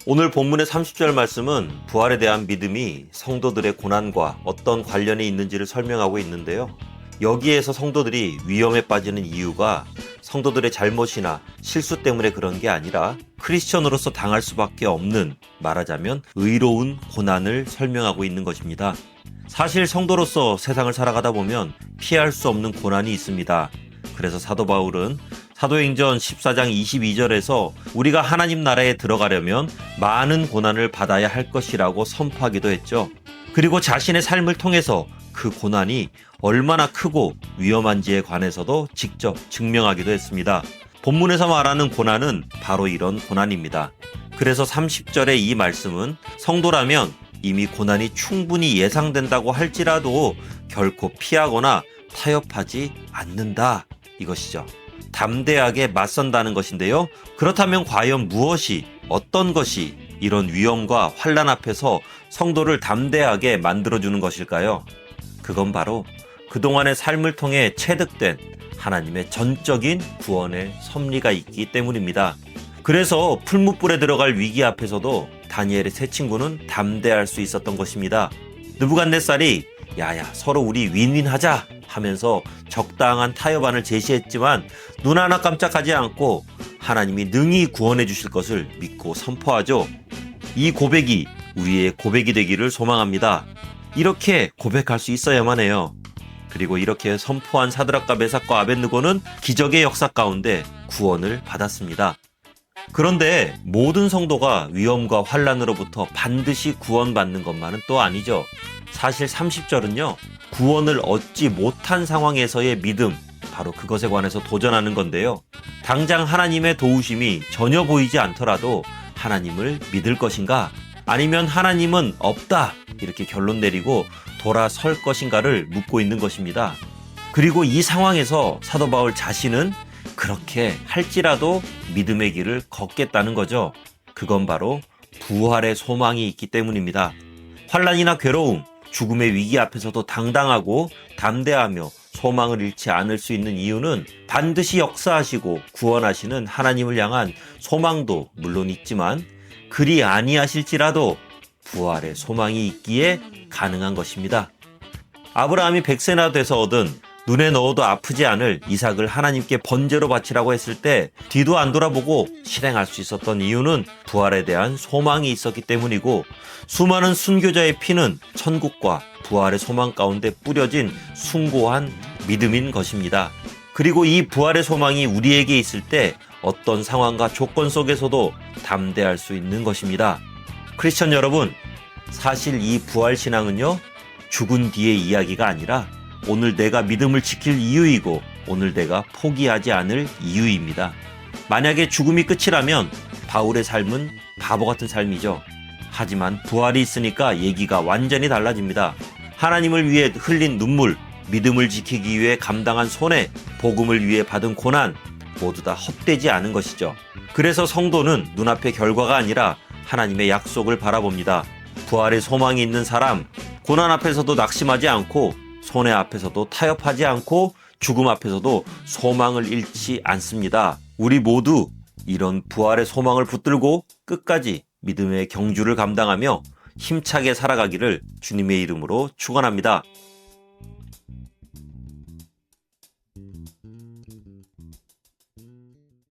오늘 본문의 30절 말씀은 부활에 대한 믿음이 성도들의 고난과 어떤 관련이 있는지를 설명하고 있는데요. 여기에서 성도들이 위험에 빠지는 이유가 성도들의 잘못이나 실수 때문에 그런 게 아니라 크리스천으로서 당할 수밖에 없는, 말하자면 의로운 고난을 설명하고 있는 것입니다. 사실 성도로서 세상을 살아가다 보면 피할 수 없는 고난이 있습니다. 그래서 사도 바울은 사도행전 14장 22절에서 우리가 하나님 나라에 들어가려면 많은 고난을 받아야 할 것이라고 선포하기도 했죠. 그리고 자신의 삶을 통해서 그 고난이 얼마나 크고 위험한지에 관해서도 직접 증명하기도 했습니다. 본문에서 말하는 고난은 바로 이런 고난입니다. 그래서 30절의 이 말씀은 성도라면 이미 고난이 충분히 예상된다고 할지라도 결코 피하거나 타협하지 않는다, 이것이죠. 담대하게 맞선다는 것인데요. 그렇다면 과연 무엇이, 어떤 것이 이런 위험과 환난 앞에서 성도를 담대하게 만들어주는 것일까요? 그건 바로 그동안의 삶을 통해 체득된 하나님의 전적인 구원의 섭리가 있기 때문입니다. 그래서 풀무불에 들어갈 위기 앞에서도 다니엘의 세 친구는 담대할 수 있었던 것입니다. 느부갓네살이 야야 서로 우리 윈윈하자 하면서 적당한 타협안을 제시했지만 눈 하나 깜짝하지 않고 하나님이 능히 구원해 주실 것을 믿고 선포하죠. 이 고백이 우리의 고백이 되기를 소망합니다. 이렇게 고백할 수 있어야만 해요. 그리고 이렇게 선포한 사드락과 메삭과 아벳느고는 기적의 역사 가운데 구원을 받았습니다. 그런데 모든 성도가 위험과 환난으로부터 반드시 구원받는 것만은 또 아니죠. 사실 30절은요, 구원을 얻지 못한 상황에서의 믿음, 바로 그것에 관해서 도전하는 건데요. 당장 하나님의 도우심이 전혀 보이지 않더라도 하나님을 믿을 것인가? 아니면 하나님은 없다, 이렇게 결론 내리고 돌아설 것인가를 묻고 있는 것입니다. 그리고 이 상황에서 사도 바울 자신은 그렇게 할지라도 믿음의 길을 걷겠다는 거죠. 그건 바로 부활의 소망이 있기 때문입니다. 환난이나 괴로움, 죽음의 위기 앞에서도 당당하고 담대하며 소망을 잃지 않을 수 있는 이유는 반드시 역사하시고 구원하시는 하나님을 향한 소망도 물론 있지만 그리 아니하실지라도 부활의 소망이 있기에 가능한 것입니다. 아브라함이 100세나 돼서 얻은 눈에 넣어도 아프지 않을 이삭을 하나님께 번제로 바치라고 했을 때 뒤도 안 돌아보고 실행할 수 있었던 이유는 부활에 대한 소망이 있었기 때문이고, 수많은 순교자의 피는 천국과 부활의 소망 가운데 뿌려진 숭고한 믿음인 것입니다. 그리고 이 부활의 소망이 우리에게 있을 때 어떤 상황과 조건 속에서도 담대할 수 있는 것입니다. 크리스천 여러분, 사실 이 부활 신앙은요, 죽은 뒤의 이야기가 아니라 오늘 내가 믿음을 지킬 이유이고 오늘 내가 포기하지 않을 이유입니다. 만약에 죽음이 끝이라면 바울의 삶은 바보 같은 삶이죠. 하지만 부활이 있으니까 얘기가 완전히 달라집니다. 하나님을 위해 흘린 눈물, 믿음을 지키기 위해 감당한 손해, 복음을 위해 받은 고난, 모두 다 헛되지 않은 것이죠. 그래서 성도는 눈앞의 결과가 아니라 하나님의 약속을 바라봅니다. 부활의 소망이 있는 사람, 고난 앞에서도 낙심하지 않고 손해 앞에서도 타협하지 않고 죽음 앞에서도 소망을 잃지 않습니다. 우리 모두 이런 부활의 소망을 붙들고 끝까지 믿음의 경주를 감당하며 힘차게 살아가기를 주님의 이름으로 축원합니다.